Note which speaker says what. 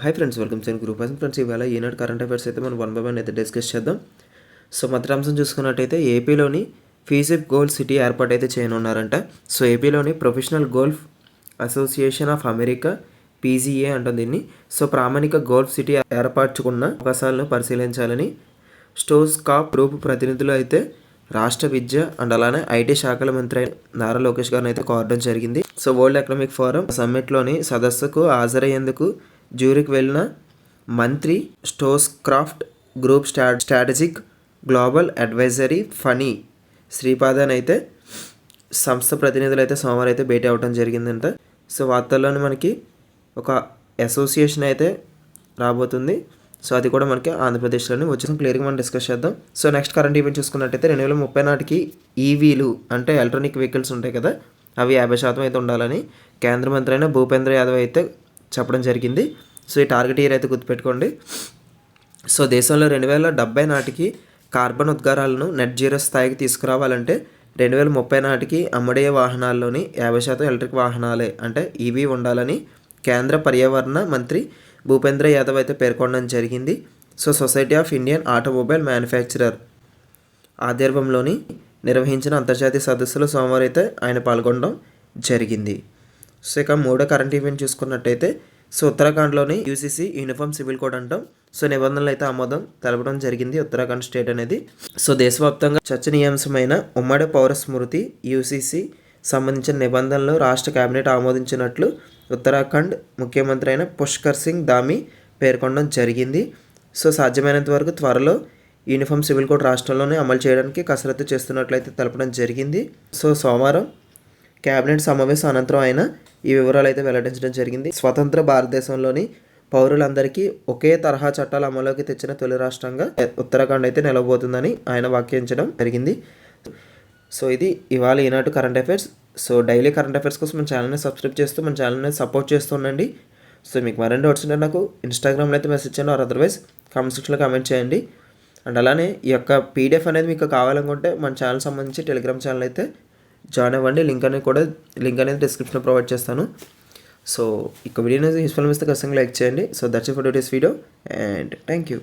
Speaker 1: Hi friends, welcome to group friends. ఇవాళ ఈనాడు current affairs అయితే మనం 1 by 1 అయితే డిస్కస్ చేద్దాం. సో మొదటి అంశం చూసుకున్నట్టయితే ఏపీలోని ఫీజిప్ గోల్ఫ్ సిటీ ఏర్పాటు అయితే చేయనున్నారంట. సో ఏపీలోని professional golf association of America PGA అంటుంది దీన్ని. సో ప్రామాణిక గోల్ఫ్ సిటీ ఏర్పరచుకున్న అవకాశాలను పరిశీలించాలని స్టోస్ కాప్ గ్రూప్ ప్రతినిధులు అయితే రాష్ట్ర విద్య అండ్ అలానే ఐటీ శాఖల మంత్రి నారా లోకేష్ గారిని అయితే కోరడం జరిగింది. సో వరల్డ్ ఎకనామిక్ ఫోరం సమ్మిట్లోని సదస్సుకు హాజరయ్యేందుకు జ్యూరిక్ వెళ్ళిన మంత్రి స్టోస్ క్రాఫ్ట్ group strategic global advisory Phani Sripadan అయితే సంస్థ ప్రతినిధులు అయితే సోమవారం అయితే భేటీ అవ్వడం జరిగిందంట. సో వార్తల్లోని మనకి ఒక అసోసియేషన్ అయితే రాబోతుంది. సో అది కూడా మనకి ఆంధ్రప్రదేశ్లోనే వచ్చేసి క్లియర్గా మనం డిస్కస్ చేద్దాం. సో నెక్స్ట్ కరెంట్ ఈవెంట్ చూసుకున్నట్టయితే 2030 నాటికి ఈవీలు అంటే ఎలక్ట్రానిక్ వెహికల్స్ ఉంటాయి కదా, అవి 50% అయితే ఉండాలని కేంద్ర మంత్రి అయిన భూపేంద్ర యాదవ్ అయితే చెప్పడం జరిగింది. సో ఈ టార్గెట్ ఇయర్ అయితే గుర్తుపెట్టుకోండి. సో దేశంలో 2070 నాటికి కార్బన్ ఉద్గారాలను నెట్ జీరో స్థాయికి తీసుకురావాలంటే 2030 నాటికి అమ్మడే వాహనాల్లోని 50% ఎలక్ట్రిక్ వాహనాలే అంటే ఈవీ ఉండాలని కేంద్ర పర్యావరణ మంత్రి భూపేంద్ర యాదవ్ అయితే పేర్కొనడం జరిగింది. So society of Indian automobile manufacturer ఆధ్వర్యంలోని నిర్వహించిన అంతర్జాతీయ సదస్సులో సోమవారం అయితే ఆయన పాల్గొనడం జరిగింది. సో ఇక మూడో కరెంట్ ఈవెంట్ చూసుకున్నట్టయితే సో ఉత్తరాఖండ్లోని యూసీసీ యూనిఫామ్ సివిల్ కోడ్ అంటాం. సో నిబంధనలు అయితే ఆమోదం తెలపడం జరిగింది ఉత్తరాఖండ్ స్టేట్ అనేది. సో దేశవ్యాప్తంగా చర్చనీయాంశమైన ఉమ్మడి పౌర స్మృతి యూసీసీ సంబంధించిన నిబంధనలు రాష్ట్ర కేబినెట్ ఆమోదించినట్లు ఉత్తరాఖండ్ ముఖ్యమంత్రి అయిన పుష్కర్ సింగ్ ధామీ పేర్కొనడం జరిగింది. సో సాధ్యమైనంత వరకు త్వరలో యూనిఫామ్ సివిల్ కోడ్ రాష్ట్రంలోనే అమలు చేయడానికి కసరత్తు చేస్తున్నట్లయితే తెలపడం జరిగింది. సో సోమవారం కేబినెట్ సమావేశం అనంతరం ఆయన ఈ వివరాలు అయితే వెల్లడించడం జరిగింది. స్వతంత్ర భారతదేశంలోని పౌరులందరికీ ఒకే తరహా చట్టాలు అమలులోకి తెచ్చిన తొలి రాష్ట్రంగా ఉత్తరాఖండ్ అయితే నిలవబోతుందని ఆయన వ్యాఖ్యానించడం జరిగింది. సో ఇది ఇవాళ ఈనాటి current affairs. So daily current affairs కోసం మన ఛానల్ని సబ్స్క్రైబ్ చేస్తూ మన ఛానల్ని సపోర్ట్ చేస్తూ ఉండండి. సో మీకు మరిన్ని డౌట్స్ ఉంటే నాకు ఇన్స్టాగ్రామ్లో అయితే మెసేజ్ చేయండి, ఆర్ అదర్వైజ్ కామెంట్ సెక్షన్లో కామెంట్ చేయండి. అండ్ అలానే ఈ యొక్క పీడిఎఫ్ అనేది మీకు కావాలనుకుంటే మన ఛానల్ సంబంధించి టెలిగ్రామ్ ఛానల్ అయితే జాయిన్ అవ్వండి. లింక్ అనేది డిస్క్రిప్షన్లో ప్రొవైడ్ చేస్తాను. సో ఇక వీడియో యూస్ఫుల్ అనిపిస్తే ఖచ్చితంగా లైక్ చేయండి. So that's it for today's video and thank you.